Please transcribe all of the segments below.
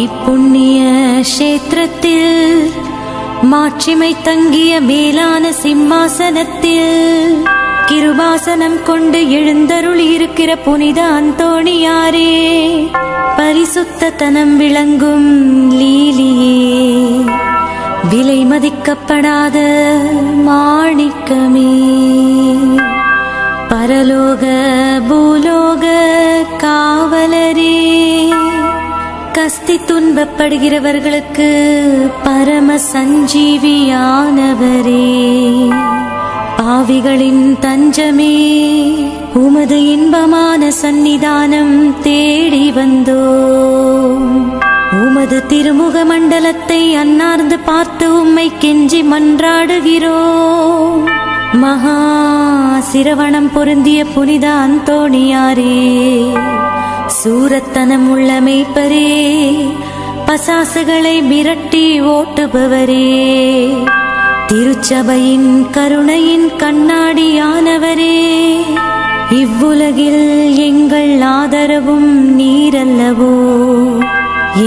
இப்புண்ணிய கஷேத்திரத்தில் மாட்சிமை தங்கிய மேலான சிம்மாசனத்தில் கிருபாசனம் கொண்டு எழுந்தருளி இருக்கிற புனித அந்தோணியாரே, பரிசுத்தத்தனம் விளங்கும் லீலியே, விலை மதிக்கப்படாத மாணிக்கமே, பரலோக பூலோக காவலரே, கஸ்தி துன்பப்படுகிறவர்களுக்கு பரம சஞ்சீவியானவரே, பாவிகளின் தஞ்சமே, உமது இன்பமான சந்நிதானம் தேடி வந்தோம். உமது திருமுக மண்டலத்தை அன்னார்ந்து பார்த்து உம்மை கெஞ்சி மன்றாடுகிறோம். மகா சிரவணம் பொருந்திய புனித அந்தோணியாரே, சூரத்தனம் உள்ள மேய்ப்பரே, பசாசுகளை மிரட்டி ஓட்டுபவரே, திருச்சபையின் கருணையின் கண்ணாடியானவரே, இவ்வுலகில் எங்கள் ஆதரவும் நீரல்லவோ,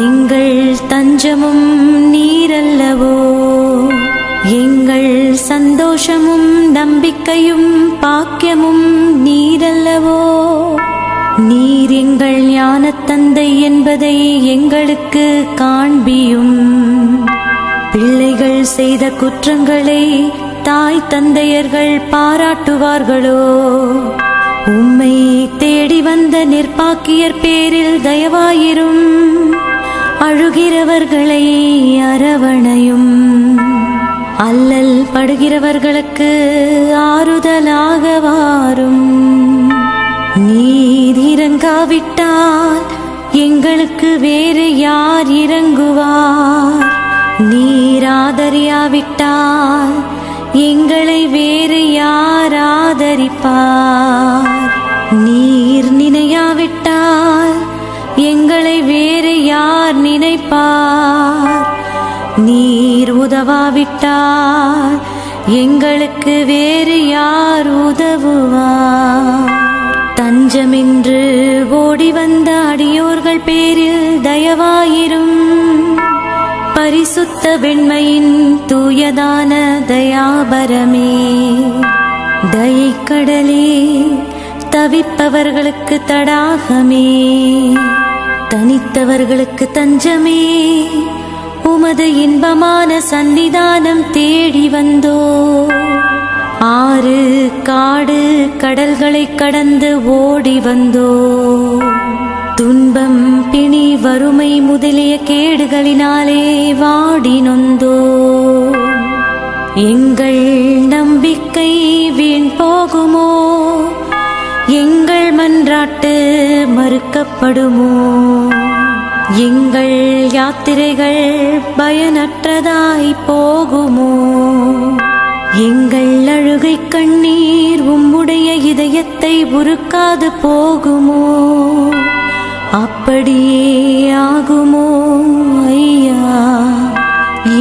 எங்கள் தஞ்சமும் நீரல்லவோ, எங்கள் சந்தோஷமும் நம்பிக்கையும் பாக்கியமும் நீரல்லவோ, நீர் எங்கள் ஞானத்தந்தை என்பதை எங்களுக்கு காண்பியும். பிள்ளைகள் செய்த குற்றங்களை தாய் தந்தையர்கள் பாராட்டுவார்களோ? உம்மை தேடி வந்த நிர்பாக்கியர் பேரில் தயவாயிரும். அழுகிறவர்களை அரவணையும். அல்லல் படுகிறவர்களுக்கு ஆறுதலாக வாரும். நீர் இறங்காவிட்டால் எங்களுக்கு வேறு யார் இறங்குவார்? நீர் ஆதரியாவிட்டால் எங்களை வேறு யார் ஆதரிப்பார்? நீர் நினையாவிட்டால் எங்களை வேறு யார் நினைப்பார்? நீர் உதவாவிட்டால் எங்களுக்கு வேறு யார் உதவுவார்? தஞ்சமென்று ஓடி வந்த அடியோர்கள் பேரில் தயவாயிரும். பரிசுத்த வெண்மையின் தூயதான தயாபரமே, தயைக்கடலே, தவிப்பவர்களுக்கு தடாகமே, தனித்தவர்களுக்கு தஞ்சமே, உமது இன்பமான சந்நிதானம் தேடி வந்தோ. ஆறு காடு கடல்களை கடந்து ஓடி வந்தோ. துன்பம் பிணி வறுமை முதலிய கேடுகளினாலே வாடி நொந்தோ. எங்கள் நம்பிக்கை வீண் போகுமோ? எங்கள் மன்றாட்டு மறுக்கப்படுமோ? எங்கள் யாத்திரைகள் பயனற்றதாய் போகுமோ? எங்கள் அழுகை கண்ணீர் உம்முடைய இதயத்தை உருக்காது போகுமோ? அப்படியே ஆகுமோ ஐயா,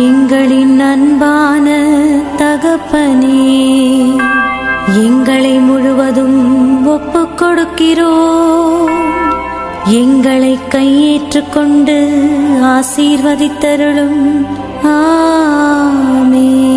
எங்களின் அன்பான தகப்பனே? எங்களை முழுவதும் ஒப்புக் கொடுக்கிறோம். எங்களை கையேற்றுக் கொண்டு ஆசீர்வதித்தருளும். ஆமென்.